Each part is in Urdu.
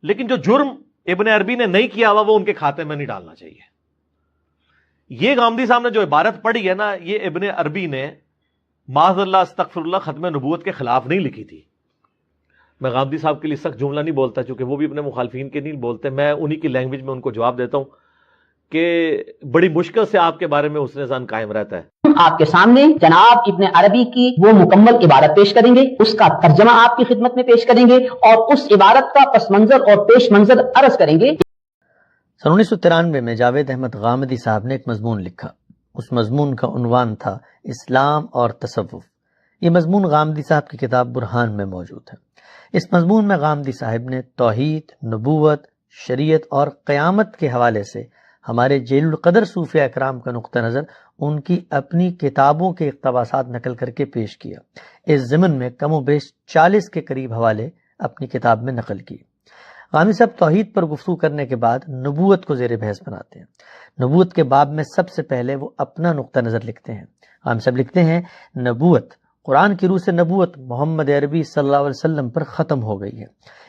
لیکن جو جرم ابن عربی نے نہیں کیا ہوا وہ ان کے کھاتے میں نہیں ڈالنا چاہیے. یہ غامدی صاحب نے جو عبارت پڑھی ہے نا، یہ ابن عربی نے معاذ اللہ استغفر اللہ ختم نبوت کے خلاف نہیں لکھی تھی. میں غامدی صاحب کے لیے سخت جملہ نہیں بولتا چونکہ وہ بھی اپنے مخالفین کے نہیں بولتے، میں انہی کی لینگویج میں ان کو جواب دیتا ہوں کہ بڑی مشکل سے آپ کے بارے میں حسن ظن قائم رہتا ہے. آپ کے سامنے جناب ابن عربی کی وہ مکمل عبارت پیش کریں گے، اس کا ترجمہ آپ کی خدمت میں پیش کریں گے اور اس عبارت کا پس منظر اور پیش منظر عرض کریں گے. سن 1993 میں جاوید احمد غامدی صاحب نے ایک مضمون لکھا. اس مضمون کا عنوان تھا اسلام اور تصوف. یہ مضمون غامدی صاحب کی کتاب برہان میں موجود ہے. اس مضمون میں غامدی صاحب نے توحید، نبوت، شریعت اور قیامت کے حوالے سے ہمارے جلیل القدر صوفیاء اکرام کا نقطہ نظر ان کی اپنی کتابوں کے اقتباسات نقل کر کے پیش کیا. اس ضمن میں کم و بیش 40 کے قریب حوالے اپنی کتاب میں نقل کیے. غامدی صاحب توحید پر گفتگو کرنے کے بعد نبوت کو زیر بحث بناتے ہیں. نبوت کے باب میں سب سے پہلے وہ اپنا نقطہ نظر لکھتے ہیں. غامدی صاحب لکھتے ہیں نبوت، قرآن کی روح سے نبوت محمد عربی صلی اللہ علیہ وسلم پر ختم ہو گئی ہے.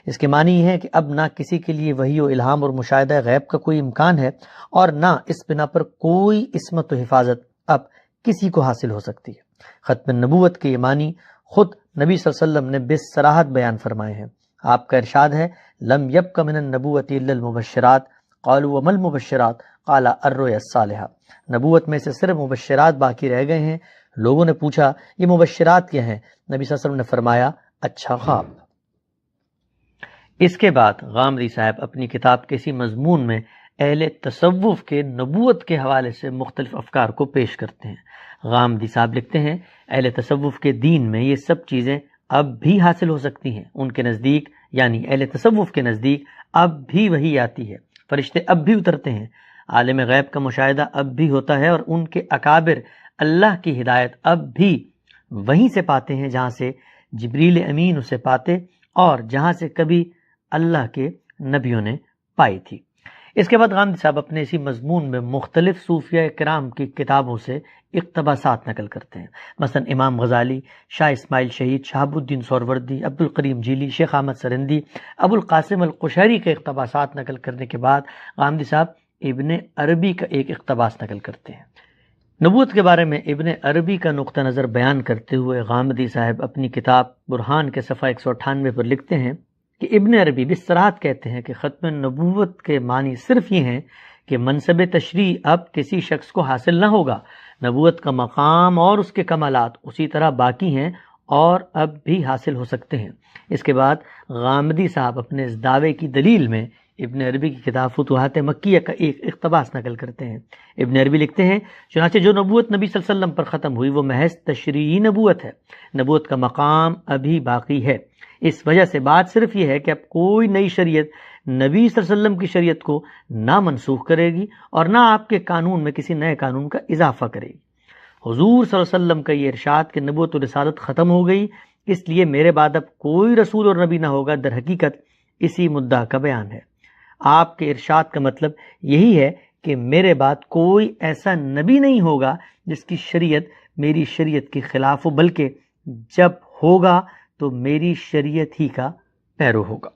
اس کے معنی یہ ہے کہ اب نہ کسی کے لیے وحی و الہام اور مشاہدہ غیب کا کوئی امکان ہے اور نہ اس بنا پر کوئی عصمت و حفاظت اب کسی کو حاصل ہو سکتی ہے. ختم نبوت کے یہ معنی خود نبی صلی اللہ علیہ وسلم نے بصراحت بیان فرمائے ہیں. آپ کا ارشاد ہے لم یبق من النبوۃ الا المبشرات قالوا وما المبشرات قال الرؤیا الصالحہ. نبوت میں سے صرف مبشرات باقی رہ گئے ہیں. لوگوں نے پوچھا یہ مبشرات کیا ہیں؟ نبی صلی اللہ علیہ وسلم نے فرمایا اچھا خواب. اس کے بعد غامدی صاحب اپنی کتاب کے اسی مضمون میں اہل تصوف کے نبوت کے حوالے سے مختلف افکار کو پیش کرتے ہیں. غامدی صاحب لکھتے ہیں اہل تصوف کے دین میں یہ سب چیزیں اب بھی حاصل ہو سکتی ہیں. ان کے نزدیک یعنی اہل تصوف کے نزدیک اب بھی وحی آتی ہے، فرشتے اب بھی اترتے ہیں، عالم غیب کا مشاہدہ اب بھی ہوتا ہے اور ان کے اکابر اللہ کی ہدایت اب بھی وہیں سے پاتے ہیں جہاں سے جبریل امین اسے پاتے اور جہاں سے کبھی اللہ کے نبیوں نے پائی تھی. اس کے بعد غامدی صاحب اپنے اسی مضمون میں مختلف صوفیاء کرام کی کتابوں سے اقتباسات نقل کرتے ہیں. مثلا امام غزالی، شاہ اسماعیل شہید، شہاب الدین سہروردی، عبد القریم جیلی، شیخ احمد سرندی، ابو القاسم القشیری کے اقتباسات نقل کرنے کے بعد غامدی صاحب ابن عربی کا ایک اقتباس نقل کرتے ہیں. نبوت کے بارے میں ابن عربی کا نقطہ نظر بیان کرتے ہوئے غامدی صاحب اپنی کتاب برہان کے صفحہ 198 پر لکھتے ہیں کہ ابن عربی بصراحت کہتے ہیں کہ ختم نبوت کے معنی صرف یہ ہیں کہ منصب تشریع اب کسی شخص کو حاصل نہ ہوگا. نبوت کا مقام اور اس کے کمالات اسی طرح باقی ہیں اور اب بھی حاصل ہو سکتے ہیں. اس کے بعد غامدی صاحب اپنے اس دعوے کی دلیل میں ابن عربی کی کتاب فتوحات مکیہ کا ایک اقتباس نقل کرتے ہیں. ابن عربی لکھتے ہیں چنانچہ جو نبوت نبی صلی اللہ علیہ وسلم پر ختم ہوئی وہ محض تشریعی نبوت ہے. نبوت کا مقام ابھی باقی ہے. اس وجہ سے بات صرف یہ ہے کہ اب کوئی نئی شریعت نبی صلی اللہ علیہ وسلم کی شریعت کو نہ منسوخ کرے گی اور نہ آپ کے قانون میں کسی نئے قانون کا اضافہ کرے گی. حضور صلی اللہ علیہ وسلم کا یہ ارشاد کہ نبوت و رسالت ختم ہو گئی اس لیے میرے بعد اب کوئی رسول اور نبی نہ ہوگا، در حقیقت اسی مدعا کا بیان ہے. آپ کے ارشاد کا مطلب یہی ہے کہ میرے بعد کوئی ایسا نبی نہیں ہوگا جس کی شریعت میری شریعت کے خلاف ہو، بلکہ جب ہوگا تو میری شریعت ہی کا پیرو ہوگا.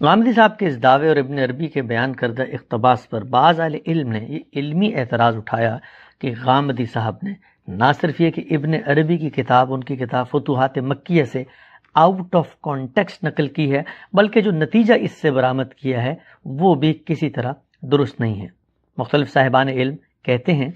غامدی صاحب کے اس دعوے اور ابن عربی کے بیان کردہ اقتباس پر بعض اہل علم نے یہ علمی اعتراض اٹھایا کہ غامدی صاحب نے نہ صرف یہ کہ ابن عربی کی کتاب ان کی کتاب فتوحات مکیہ سے آؤٹ آف کانٹیکسٹ نقل کی ہے، بلکہ جو نتیجہ اس سے برآمد کیا ہے وہ بھی کسی طرح درست نہیں ہے. مختلف صاحبان علم کہتے ہیں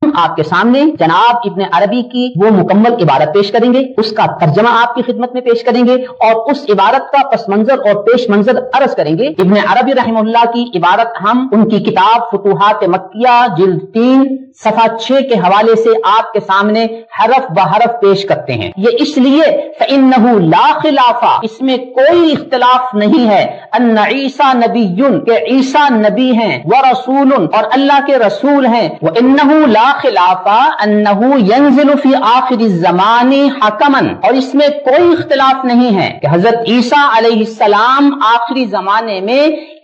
آپ کے سامنے جناب ابن عربی کی وہ مکمل عبارت پیش کریں گے، اس کا ترجمہ آپ کی خدمت میں پیش کریں گے اور اس عبارت کا پس منظر اور پیش منظر عرض کریں گے. ابن عربی رحمہ اللہ کی عبارت ہم ان کی کتاب فتوحات مکیہ جلد 3 صفحہ 6 کے حوالے سے آپ کے سامنے حرف بحرف پیش کرتے ہیں. یہ اس لیے فإنہ لا خلاف، اس میں کوئی اختلاف نہیں ہے، ان عیسیٰ نبی، کہ عیسیٰ نبی ہیں، ورسول، اور اللہ کے رسول ہیں، وانہ لا خلاف انہ ینزل فی آخر الزمان حکما، اور اس میں کوئی اختلاف نہیں ہے کہ حضرت عیسیٰ علیہ السلام آخری زمانے میں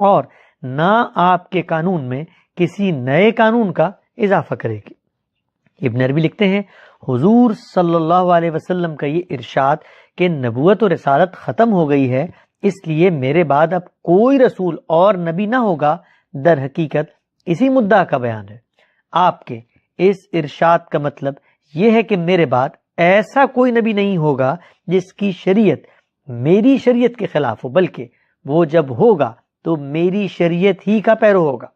اور نہ آپ کے قانون میں کسی نئے قانون کا اضافہ کرے گی۔ ابن عربی لکھتے ہیں حضور صلی اللہ علیہ وسلم کا یہ ارشاد کہ نبوت و رسالت ختم ہو گئی ہے، اس لیے میرے بعد اب کوئی رسول اور نبی نہ ہوگا، در حقیقت اسی مدعا کا بیان ہے۔ آپ کے اس ارشاد کا مطلب یہ ہے کہ میرے بعد ایسا کوئی نبی نہیں ہوگا جس کی شریعت میری شریعت کے خلاف ہو، بلکہ وہ جب ہوگا تو میری شریعت ہی کا پیرو ہوگا۔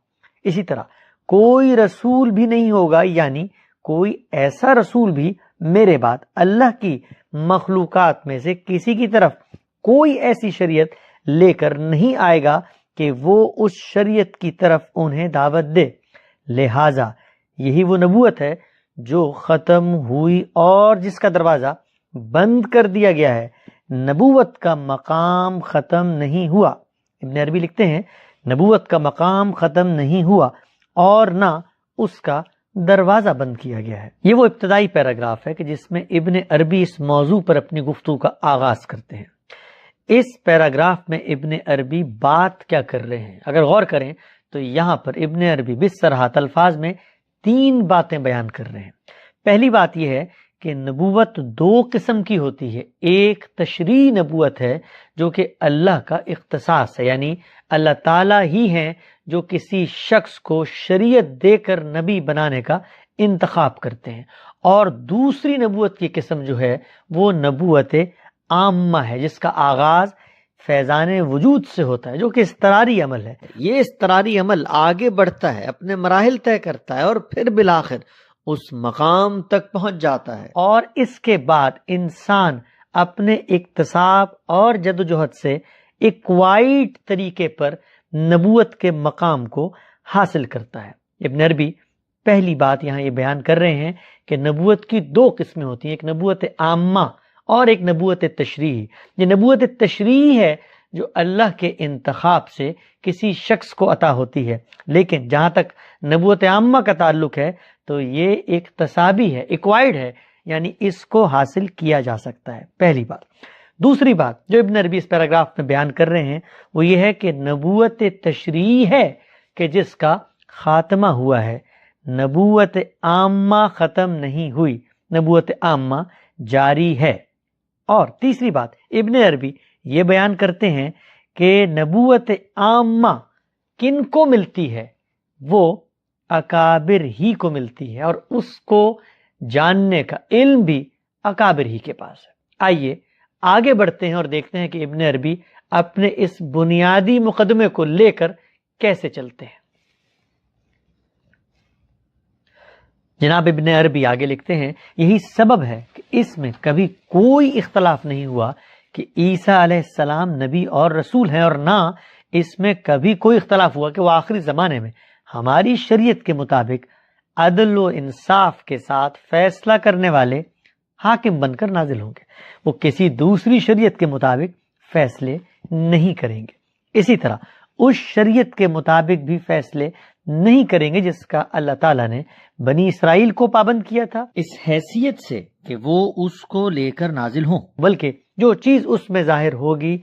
اسی طرح کوئی رسول بھی نہیں ہوگا، یعنی کوئی ایسا رسول بھی میرے بعد اللہ کی مخلوقات میں سے کسی کی طرف کوئی ایسی شریعت لے کر نہیں آئے گا کہ وہ اس شریعت کی طرف انہیں دعوت دے۔ لہذا یہی وہ نبوت ہے جو ختم ہوئی اور جس کا دروازہ بند کر دیا گیا ہے۔ نبوت کا مقام ختم نہیں ہوا۔ ابن عربی لکھتے ہیں نبوت کا مقام ختم نہیں ہوا اور نہ اس کا دروازہ بند کیا گیا ہے۔ یہ وہ ابتدائی پیراگراف ہے کہ جس میں ابن عربی اس موضوع پر اپنی گفتگو کا آغاز کرتے ہیں۔ اس پیراگراف میں ابن عربی بات کیا کر رہے ہیں؟ اگر غور کریں تو یہاں پر ابن عربی بصراحت الفاظ میں 3 باتیں بیان کر رہے ہیں۔ پہلی بات یہ ہے کہ نبوت 2 قسم کی ہوتی ہے۔ ایک تشریعی نبوت ہے جو کہ اللہ کا اختصاص ہے، یعنی اللہ تعالیٰ ہی ہیں جو کسی شخص کو شریعت دے کر نبی بنانے کا انتخاب کرتے ہیں۔ اور دوسری نبوت کی قسم جو ہے وہ نبوت عامہ ہے، جس کا آغاز فیضان وجود سے ہوتا ہے، جو کہ اضطراری عمل ہے۔ یہ اضطراری عمل آگے بڑھتا ہے، اپنے مراحل طے کرتا ہے اور پھر بالآخر اس مقام تک پہنچ جاتا ہے، اور اس کے بعد انسان اپنے اکتساب اور جدوجہد سے ایکوائٹ طریقے پر نبوت کے مقام کو حاصل کرتا ہے۔ ابن عربی پہلی بات یہاں یہ بیان کر رہے ہیں کہ نبوت کی 2 قسمیں ہوتی ہیں، ایک نبوت عامہ اور ایک نبوت تشریعی۔ یہ نبوت تشریعی ہے جو اللہ کے انتخاب سے کسی شخص کو عطا ہوتی ہے، لیکن جہاں تک نبوت عامہ کا تعلق ہے تو یہ اکتسابی ہے، ایکوائرڈ ہے، یعنی اس کو حاصل کیا جا سکتا ہے، پہلی بات۔ دوسری بات جو ابن عربی اس پیراگراف میں بیان کر رہے ہیں وہ یہ ہے کہ نبوت تشریعی ہے کہ جس کا خاتمہ ہوا ہے، نبوت عامہ ختم نہیں ہوئی، نبوت عامہ جاری ہے۔ اور تیسری بات ابن عربی یہ بیان کرتے ہیں کہ نبوت عامہ کن کو ملتی ہے؟ وہ اکابر ہی کو ملتی ہے، اور اس کو جاننے کا علم بھی اکابر ہی کے پاس ہے۔ آئیے آگے بڑھتے ہیں اور دیکھتے ہیں کہ ابن عربی اپنے اس بنیادی مقدمے کو لے کر کیسے چلتے ہیں۔ جناب ابن عربی آگے لکھتے ہیں یہی سبب ہے کہ اس میں کبھی کوئی اختلاف نہیں ہوا کہ عیسیٰ علیہ السلام نبی اور رسول ہیں، اور نہ اس میں کبھی کوئی اختلاف ہوا کہ وہ آخری زمانے میں ہماری شریعت کے مطابق عدل و انصاف کے ساتھ فیصلہ کرنے والے حاکم بن کر نازل ہوں گے۔ وہ کسی دوسری شریعت کے مطابق فیصلے نہیں کریں گے، اسی طرح اس شریعت کے مطابق بھی فیصلے نہیں کریں گے جس کا اللہ تعالیٰ نے بنی اسرائیل کو پابند کیا تھا، اس حیثیت سے کہ وہ اس کو لے کر نازل ہوں، بلکہ جو چیز اس میں ظاہر ہوگی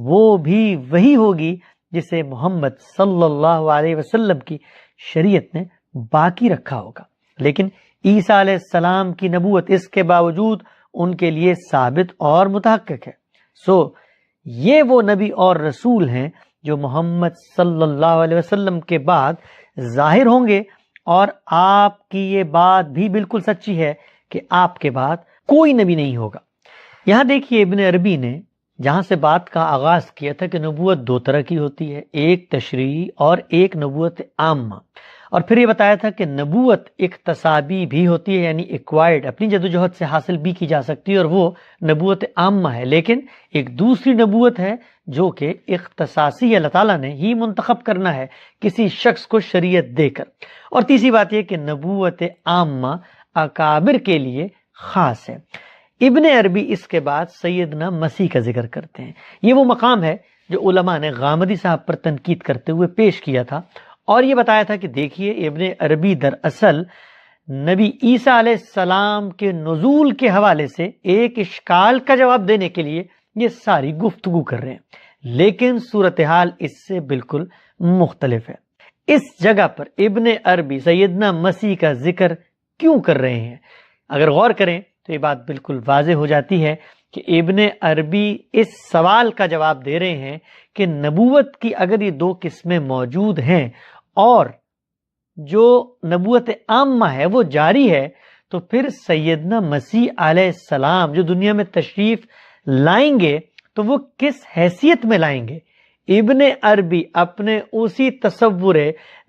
وہ بھی وہی ہوگی جسے محمد صلی اللہ علیہ وسلم کی شریعت نے باقی رکھا ہوگا۔ لیکن عیسیٰ علیہ السلام کی نبوت اس کے باوجود ان کے لیے ثابت اور متحقق ہے۔ سو یہ وہ نبی اور رسول ہیں جو محمد صلی اللہ علیہ وسلم کے بعد ظاہر ہوں گے، اور آپ کی یہ بات بھی بالکل سچی ہے کہ آپ کے بعد کوئی نبی نہیں ہوگا۔ یہاں دیکھیے ابن عربی نے جہاں سے بات کا آغاز کیا تھا کہ نبوت 2 طرح کی ہوتی ہے، ایک تشریعی اور ایک نبوت عامہ، اور پھر یہ بتایا تھا کہ نبوت اکتسابی بھی ہوتی ہے، یعنی ایکوائرڈ، اپنی جدوجہد سے حاصل بھی کی جا سکتی ہے، اور وہ نبوت عامہ ہے۔ لیکن ایک دوسری نبوت ہے جو کہ اختصاصی اللہ تعالیٰ نے ہی منتخب کرنا ہے کسی شخص کو شریعت دے کر۔ اور تیسری بات یہ کہ نبوت عامہ اکابر کے لیے خاص ہے۔ ابن عربی اس کے بعد سیدنا مسیح کا ذکر کرتے ہیں۔ یہ وہ مقام ہے جو علماء نے غامدی صاحب پر تنقید کرتے ہوئے پیش کیا تھا، اور یہ بتایا تھا کہ دیکھیے ابن عربی دراصل نبی عیسیٰ علیہ السلام کے نزول کے حوالے سے ایک اشکال کا جواب دینے کے لیے یہ ساری گفتگو کر رہے ہیں۔ لیکن صورتحال اس سے بالکل مختلف ہے۔ اس جگہ پر ابن عربی سیدنا مسیح کا ذکر کیوں کر رہے ہیں؟ اگر غور کریں تو یہ بات بالکل واضح ہو جاتی ہے کہ ابن عربی اس سوال کا جواب دے رہے ہیں کہ نبوت کی اگر یہ دو قسمیں موجود ہیں اور جو نبوت عامہ ہے وہ جاری ہے، تو پھر سیدنا مسیح علیہ السلام جو دنیا میں تشریف لائیں گے تو وہ کس حیثیت میں لائیں گے؟ ابن عربی اپنے اسی تصور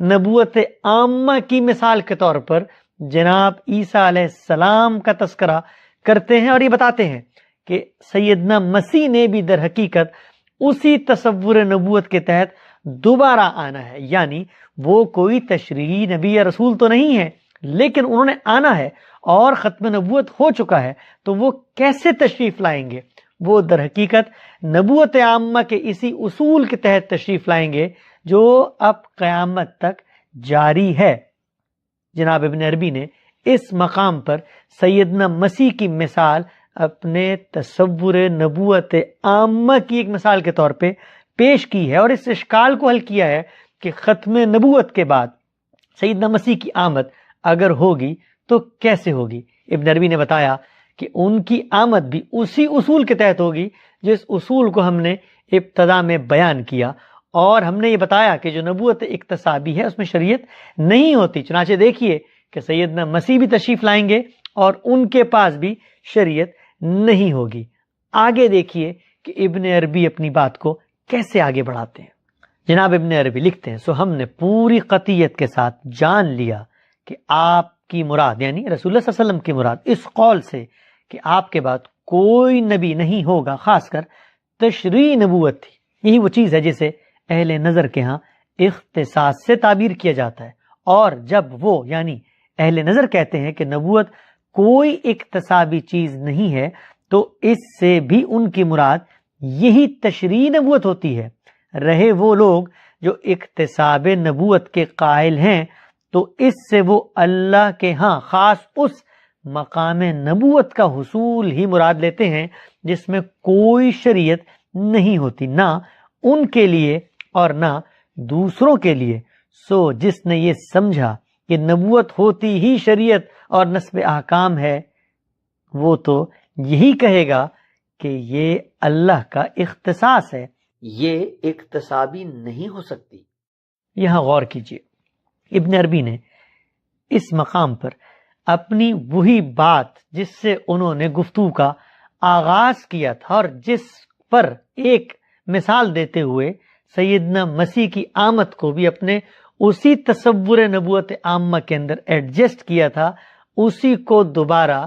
نبوت عامہ کی مثال کے طور پر جناب عیسیٰ علیہ السلام کا تذکرہ کرتے ہیں اور یہ بتاتے ہیں کہ سیدنا مسیح نے بھی در حقیقت اسی تصور نبوت کے تحت دوبارہ آنا ہے، یعنی وہ کوئی تشریعی نبی یا رسول تو نہیں ہے، لیکن انہوں نے آنا ہے اور ختم نبوت ہو چکا ہے، تو وہ کیسے تشریف لائیں گے؟ وہ در حقیقت نبوت عامہ کے اسی اصول کے تحت تشریف لائیں گے جو اب قیامت تک جاری ہے۔ جناب ابن عربی نے اس مقام پر سیدنا مسیح کی مثال اپنے تصور نبوت عامہ کی ایک مثال کے طور پہ پیش کی ہے اور اس اشکال کو حل کیا ہے کہ ختم نبوت کے بعد سیدنا مسیح کی آمد اگر ہوگی تو کیسے ہوگی۔ ابن عربی نے بتایا کہ ان کی آمد بھی اسی اصول کے تحت ہوگی جس اصول کو ہم نے ابتدا میں بیان کیا، اور ہم نے یہ بتایا کہ جو نبوت اکتسابی ہے اس میں شریعت نہیں ہوتی۔ چنانچہ دیکھیے کہ سیدنا مسیح بھی تشریف لائیں گے اور ان کے پاس بھی شریعت نہیں ہوگی۔ آگے دیکھیے کہ ابن عربی اپنی بات کو کیسے آگے بڑھاتے ہیں۔ جناب ابن عربی لکھتے ہیں، سو ہم نے پوری قطعیت کے ساتھ جان لیا کہ آپ کی مراد یعنی رسول اللہ صلی اللہ علیہ وسلم کی مراد اس قول سے کہ آپ کے بعد کوئی نبی نہیں ہوگا خاص کر تشریعی نبوت تھی۔ یہی وہ چیز ہے جسے اہل نظر کے ہاں اختصاص سے تعبیر کیا جاتا ہے، اور جب وہ یعنی اہل نظر کہتے ہیں کہ نبوت کوئی اکتسابی چیز نہیں ہے تو اس سے بھی ان کی مراد یہی تشریعی نبوت ہوتی ہے۔ رہے وہ لوگ جو اکتساب نبوت کے قائل ہیں تو اس سے وہ اللہ کے ہاں خاص اس مقام نبوت کا حصول ہی مراد لیتے ہیں جس میں کوئی شریعت نہیں ہوتی، نہ ان کے لیے اور نہ دوسروں کے لیے۔ سو جس نے یہ سمجھا کہ نبوت ہوتی ہی شریعت اور نصب احکام ہے، وہ تو یہی کہے گا کہ یہ اللہ کا اختصاص ہے، یہ اکتسابی نہیں ہو سکتی۔ یہاں غور کیجئے، ابن عربی نے اس مقام پر اپنی وہی بات جس سے انہوں نے گفتگو کا آغاز کیا تھا اور جس پر ایک مثال دیتے ہوئے سیدنا مسیح کی آمد کو بھی اپنے اسی تصور نبوت عامہ کے اندر ایڈجسٹ کیا تھا، اسی کو دوبارہ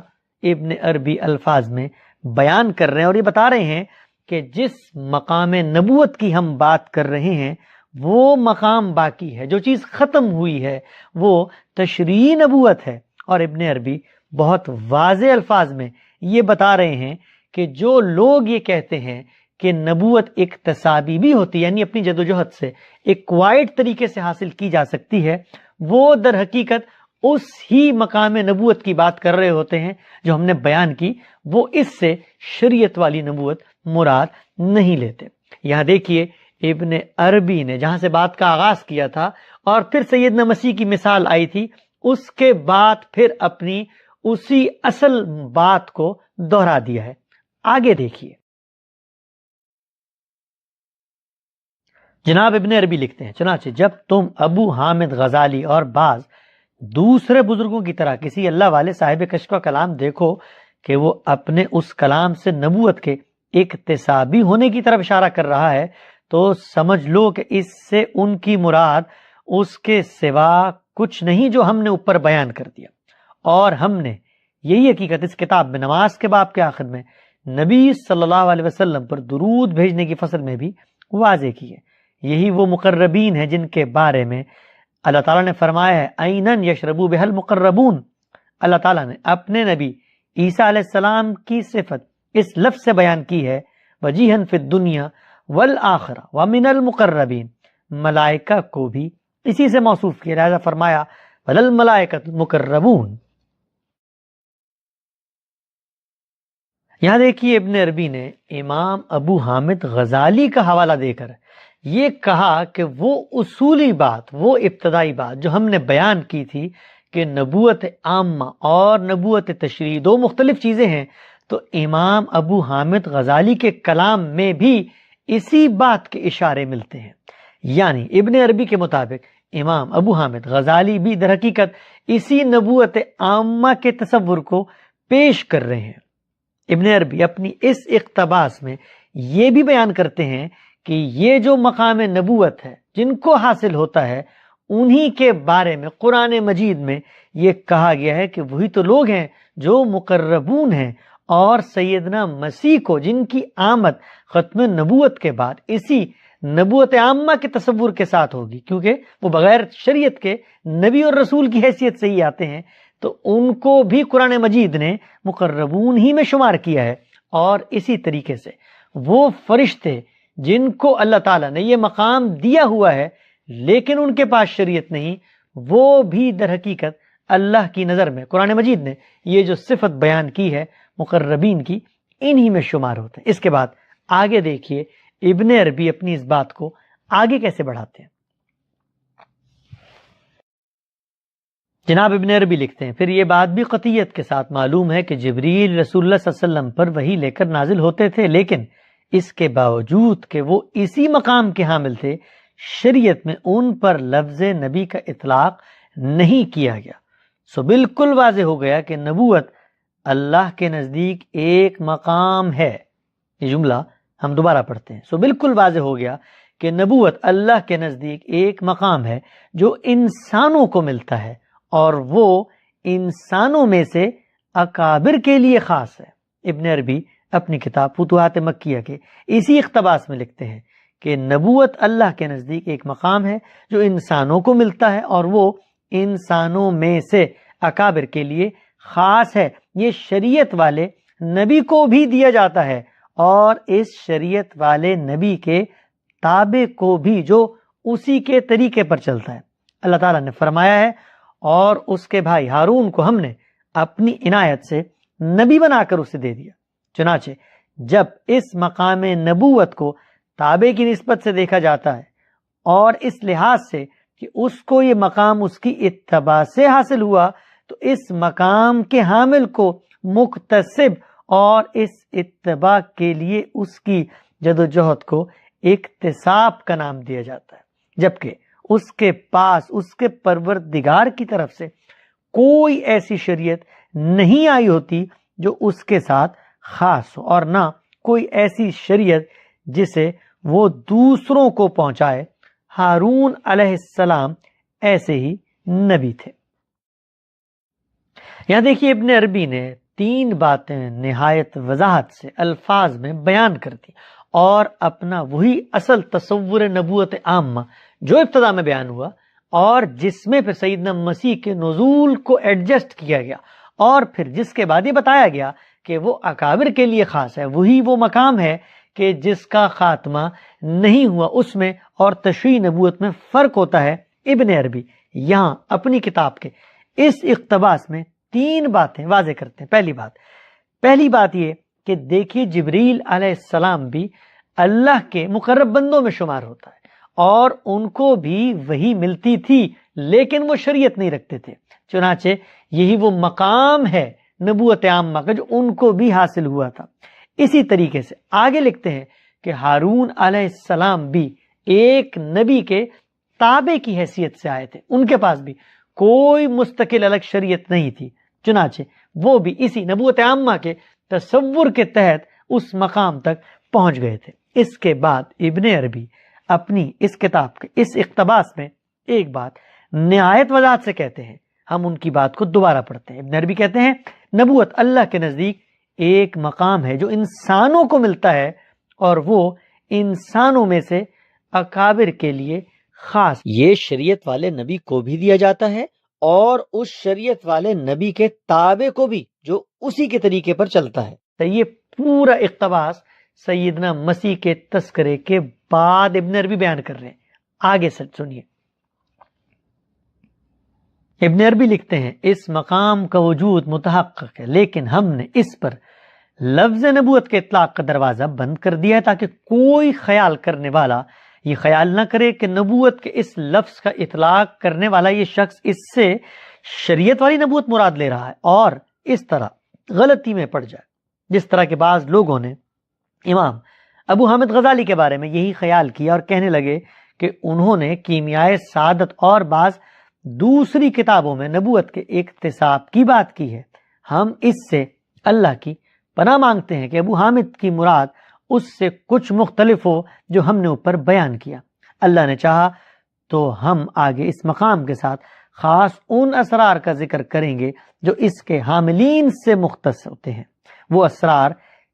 ابن عربی الفاظ میں بیان کر رہے ہیں اور یہ بتا رہے ہیں کہ جس مقام نبوت کی ہم بات کر رہے ہیں وہ مقام باقی ہے، جو چیز ختم ہوئی ہے وہ تشریعی نبوت ہے۔ اور ابن عربی بہت واضح الفاظ میں یہ بتا رہے ہیں کہ جو لوگ یہ کہتے ہیں کہ نبوت اکتسابی بھی ہوتی ہے یعنی اپنی جدوجہد سے ایکوائرڈ طریقے سے حاصل کی جا سکتی ہے، وہ در حقیقت اس ہی مقام نبوت کی بات کر رہے ہوتے ہیں جو ہم نے بیان کی، وہ اس سے شریعت والی نبوت مراد نہیں لیتے۔ یہاں دیکھیے ابن عربی نے جہاں سے بات کا آغاز کیا تھا اور پھر سیدنا مسیح کی مثال آئی تھی، اس کے بعد پھر اپنی اسی اصل بات کو دہرا دیا ہے۔ آگے دیکھیے، جناب ابن عربی لکھتے ہیں، چنانچہ جب تم ابو حامد غزالی اور بعض دوسرے بزرگوں کی طرح کسی اللہ والے صاحب کشف کا کلام دیکھو کہ وہ اپنے اس کلام سے نبوت کے اکتسابی ہونے کی طرف اشارہ کر رہا ہے، تو سمجھ لو کہ اس سے ان کی مراد اس کے سوا کچھ نہیں جو ہم نے اوپر بیان کر دیا، اور ہم نے یہی حقیقت اس کتاب میں نماز کے باب کے آخر میں نبی صلی اللہ علیہ وسلم پر درود بھیجنے کی فصل میں بھی واضح کی ہے۔ یہی وہ مقربین ہیں جن کے بارے میں اللہ تعالیٰ نے فرمایا ہے عینن یشربو بہل مقربون۔ اللہ تعالیٰ نے اپنے نبی عیسیٰ علیہ السلام کی صفت اس لفظ سے بیان کی ہے وجیہن فی الدنیا والآخرہ ومن المقربین، ملائکہ کو بھی اسی سے موصوف کیا، لہذا فرمایا وللملائکۃ المقربون۔ یہاں دیکھیے ابن عربی نے امام ابو حامد غزالی کا حوالہ دے کر یہ کہا کہ وہ اصولی بات، وہ ابتدائی بات جو ہم نے بیان کی تھی کہ نبوت عامہ اور نبوت تشریع دو مختلف چیزیں ہیں، تو امام ابو حامد غزالی کے کلام میں بھی اسی بات کے اشارے ملتے ہیں. یعنی ابن عربی کے مطابق امام ابو حامد غزالی بھی در حقیقت اسی نبوت عامہ کے تصور کو پیش کر رہے ہیں. ابن عربی اپنی اس اقتباس میں یہ بھی بیان کرتے ہیں کہ یہ جو مقام نبوت ہے جن کو حاصل ہوتا ہے انہی کے بارے میں قرآن مجید میں یہ کہا گیا ہے کہ وہی تو لوگ ہیں جو مقربون ہیں، اور سیدنا مسیح کو جن کی آمد ختم نبوت کے بعد اسی نبوت عامہ کے تصور کے ساتھ ہوگی، کیونکہ وہ بغیر شریعت کے نبی اور رسول کی حیثیت سے ہی آتے ہیں، تو ان کو بھی قرآن مجید نے مقربون ہی میں شمار کیا ہے. اور اسی طریقے سے وہ فرشتے جن کو اللہ تعالیٰ نے یہ مقام دیا ہوا ہے لیکن ان کے پاس شریعت نہیں، وہ بھی در حقیقت اللہ کی نظر میں قرآن مجید نے یہ جو صفت بیان کی ہے مقربین کی، انہی میں شمار ہوتے ہیں. اس کے بعد آگے دیکھیے ابن عربی اپنی اس بات کو آگے کیسے بڑھاتے ہیں. جناب ابن عربی لکھتے ہیں، پھر یہ بات بھی قطعیت کے ساتھ معلوم ہے کہ جبریل رسول اللہ صلی اللہ علیہ وسلم پر وحی لے کر نازل ہوتے تھے، لیکن اس کے باوجود کہ وہ اسی مقام کے حامل تھے، شریعت میں ان پر لفظ نبی کا اطلاق نہیں کیا گیا. سو بالکل واضح ہو گیا کہ نبوت اللہ کے نزدیک ایک مقام ہے. یہ جملہ ہم دوبارہ پڑھتے ہیں. سو بالکل واضح ہو گیا کہ نبوت اللہ کے نزدیک ایک مقام ہے جو انسانوں کو ملتا ہے، اور وہ انسانوں میں سے اکابر کے لیے خاص ہے. ابن عربی اپنی کتاب فتوحات مکیہ کے اسی اقتباس میں لکھتے ہیں کہ نبوت اللہ کے نزدیک ایک مقام ہے جو انسانوں کو ملتا ہے، اور وہ انسانوں میں سے اکابر کے لیے خاص ہے. یہ شریعت والے نبی کو بھی دیا جاتا ہے، اور اس شریعت والے نبی کے تابع کو بھی جو اسی کے طریقے پر چلتا ہے. اللہ تعالیٰ نے فرمایا ہے، اور اس کے بھائی ہارون کو ہم نے اپنی عنایت سے نبی بنا کر اسے دے دیا. چنانچہ جب اس مقام نبوت کو تابع کی نسبت سے دیکھا جاتا ہے، اور اس لحاظ سے کہ اس کو یہ مقام اس کی اتباع سے حاصل ہوا، تو اس مقام کے حامل کو مکتسب اور اس اتباع کے لیے اس کی جدوجہد کو اکتساب کا نام دیا جاتا ہے. جبکہ اس کے پاس اس کے پروردگار کی طرف سے کوئی ایسی شریعت نہیں آئی ہوتی جو اس کے ساتھ خاص ہو، اور نہ کوئی ایسی شریعت جسے وہ دوسروں کو پہنچائے. ہارون علیہ السلام ایسے ہی نبی تھے. یہاں دیکھیے ابن عربی نے 3 باتیں نہایت وضاحت سے الفاظ میں بیان کر دی، اور اپنا وہی اصل تصور نبوت عامہ جو ابتدا میں بیان ہوا، اور جس میں پھر سیدنا مسیح کے نزول کو ایڈجسٹ کیا گیا، اور پھر جس کے بعد یہ بتایا گیا کہ وہ اکابر کے لیے خاص ہے، وہی وہ مقام ہے کہ جس کا خاتمہ نہیں ہوا اس میں اور تشریع نبوت میں فرق ہوتا ہے. ابن عربی یہاں اپنی کتاب کے اس اقتباس میں 3 باتیں واضح کرتے ہیں. پہلی بات یہ کہ دیکھیے جبریل علیہ السلام بھی اللہ کے مقرب بندوں میں شمار ہوتا ہے، اور ان کو بھی وہی ملتی تھی لیکن وہ شریعت نہیں رکھتے تھے. چنانچہ یہی وہ مقام ہے نبوت عامہ کا جو ان کو بھی حاصل ہوا تھا. اسی طریقے سے آگے لکھتے ہیں کہ ہارون علیہ السلام بھی ایک نبی کے تابع کی حیثیت سے آئے تھے، ان کے پاس بھی کوئی مستقل الگ شریعت نہیں تھی. چنانچہ وہ بھی اسی نبوت عامہ کے تصور کے تحت اس مقام تک پہنچ گئے تھے. اس کے بعد ابن عربی اپنی اس کتاب کے اس اقتباس میں ایک بات نہایت وضاحت سے کہتے ہیں. ہم ان کی بات کو دوبارہ پڑھتے ہیں. ابن عربی کہتے ہیں نبوت اللہ کے نزدیک ایک مقام ہے جو انسانوں کو ملتا ہے، اور وہ انسانوں میں سے اکابر کے لیے خاص. یہ شریعت والے نبی کو بھی دیا جاتا ہے، اور اس شریعت والے نبی کے تابع کو بھی جو اسی کے طریقے پر چلتا ہے. تو یہ پورا اقتباس سیدنا مسیح کے تذکرے کے بعد ابن عربی بیان کر رہے ہیں. آگے سنیے. ابن عربی لکھتے ہیں اس مقام کا وجود متحقق ہے، لیکن ہم نے اس پر لفظ نبوت کے اطلاق کا دروازہ بند کر دیا ہے تاکہ کوئی خیال کرنے والا یہ خیال نہ کرے کہ نبوت کے اس لفظ کا اطلاق کرنے والا یہ شخص اس سے شریعت والی نبوت مراد لے رہا ہے اور اس طرح غلطی میں پڑ جائے، جس طرح کے بعض لوگوں نے امام ابو حامد غزالی کے بارے میں یہی خیال کیا اور کہنے لگے کہ انہوں نے کیمیائے سعادت اور بعض دوسری کتابوں میں نبوت کے اکتساب کی بات کی ہے۔ ہم اس سے اللہ کی پناہ مانگتے ہیں کہ ابو حامد کی مراد اس سے کچھ مختلف ہو جو ہم نے اوپر بیان کیا۔ اللہ نے چاہا تو ہم آگے اس مقام کے ساتھ خاص ان اسرار کا ذکر کریں گے جو اس کے حاملین سے مختص ہوتے ہیں، وہ اسرار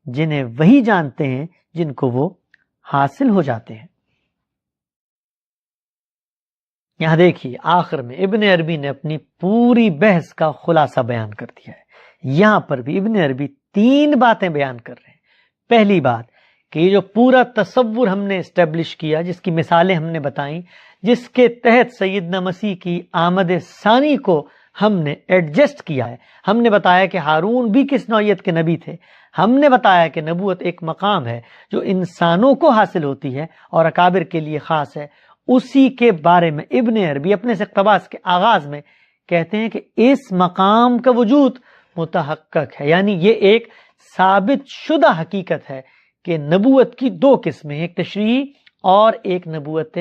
جنہیں وہی جانتے ہیں جن کو وہ حاصل ہو جاتے ہیں۔ یہاں دیکھیے آخر میں ابن عربی نے اپنی پوری بحث کا خلاصہ بیان کر دیا ہے۔ یہاں پر بھی ابن عربی 3 باتیں بیان کر رہے ہیں۔ پہلی بات کہ یہ جو پورا تصور ہم نے اسٹیبلش کیا، جس کی مثالیں ہم نے بتائیں، جس کے تحت سیدنا مسیح کی آمد ثانی کو ہم نے ایڈجسٹ کیا ہے، ہم نے بتایا کہ ہارون بھی کس نوعیت کے نبی تھے، ہم نے بتایا کہ نبوت ایک مقام ہے جو انسانوں کو حاصل ہوتی ہے اور اکابر کے لیے خاص ہے۔ اسی کے بارے میں ابن عربی اپنے اس اقتباس کے آغاز میں کہتے ہیں کہ اس مقام کا وجود متحقق ہے، یعنی یہ ایک ثابت شدہ حقیقت ہے کہ نبوت کی 2 قسمیں، ایک تشریعی اور ایک نبوت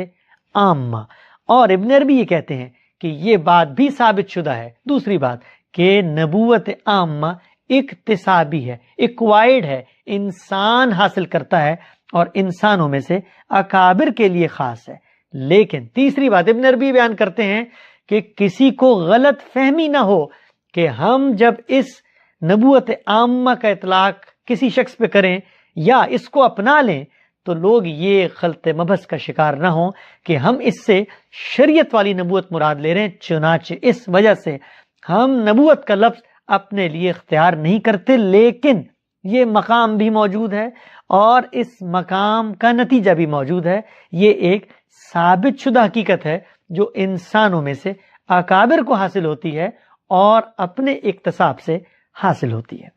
عامہ۔ اور ابن عربی یہ کہتے ہیں کہ یہ بات بھی ثابت شدہ ہے۔ دوسری بات کہ نبوت عامہ اکتسابی ہے، ایکوائرڈ ہے، انسان حاصل کرتا ہے اور انسانوں میں سے اکابر کے لیے خاص ہے۔ لیکن تیسری بات ابن عربی بیان کرتے ہیں کہ کسی کو غلط فہمی نہ ہو کہ ہم جب اس نبوت عامہ کا اطلاق کسی شخص پہ کریں یا اس کو اپنا لیں تو لوگ یہ خلط مبحث کا شکار نہ ہوں کہ ہم اس سے شریعت والی نبوت مراد لے رہے ہیں۔ چنانچہ اس وجہ سے ہم نبوت کا لفظ اپنے لیے اختیار نہیں کرتے، لیکن یہ مقام بھی موجود ہے اور اس مقام کا نتیجہ بھی موجود ہے۔ یہ ایک ثابت شدہ حقیقت ہے جو انسانوں میں سے اکابر کو حاصل ہوتی ہے اور اپنے اکتساب سے حاصل ہوتی ہے۔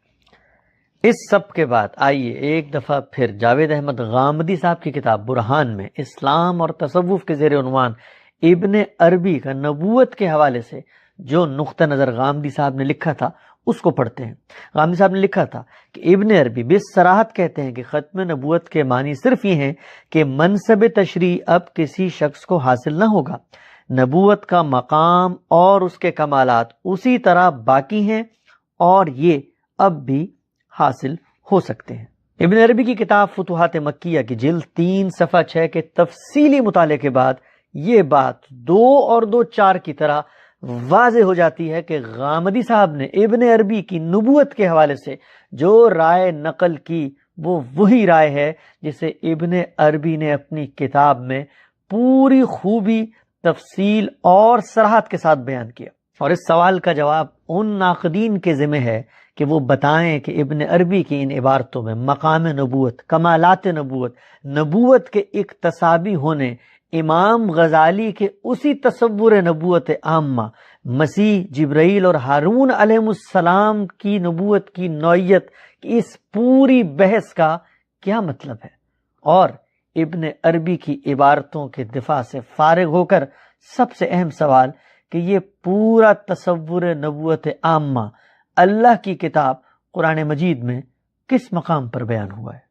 اس سب کے بعد آئیے ایک دفعہ پھر جاوید احمد غامدی صاحب کی کتاب برہان میں اسلام اور تصوف کے زیر عنوان ابن عربی کا نبوت کے حوالے سے جو نقطہ نظر غامدی صاحب نے لکھا تھا اس کو پڑھتے ہیں۔ غامدی صاحب نے لکھا تھا کہ ابن عربی بصراحت کہتے ہیں کہ ختم نبوت کے معنی صرف یہ ہیں کہ منصب تشریع اب کسی شخص کو حاصل نہ ہوگا، نبوت کا مقام اور اس کے کمالات اسی طرح باقی ہیں اور یہ اب بھی حاصل ہو سکتے ہیں۔ ابن عربی کی کتاب فتوحات مکیہ کی جلد 3 صفحہ 6 کے تفصیلی مطالعے کے بعد یہ بات 2 اور 2 4 کی طرح واضح ہو جاتی ہے کہ غامدی صاحب نے ابن عربی کی نبوت کے حوالے سے جو رائے نقل کی وہ وہی رائے ہے جسے ابن عربی نے اپنی کتاب میں پوری خوبی، تفصیل اور صراحت کے ساتھ بیان کیا۔ اور اس سوال کا جواب ان ناقدین کے ذمہ ہے کہ وہ بتائیں کہ ابن عربی کی ان عبارتوں میں مقام نبوت، کمالات نبوت، نبوت کے اکتسابی ہونے، امام غزالی کے اسی تصور نبوت عامہ، مسیح، جبرائیل اور ہارون علیہ السلام کی نبوت کی نوعیت کی اس پوری بحث کا کیا مطلب ہے، اور ابن عربی کی عبارتوں کے دفاع سے فارغ ہو کر سب سے اہم سوال کہ یہ پورا تصور نبوت عامہ اللہ کی کتاب قرآن مجید میں کس مقام پر بیان ہوا ہے۔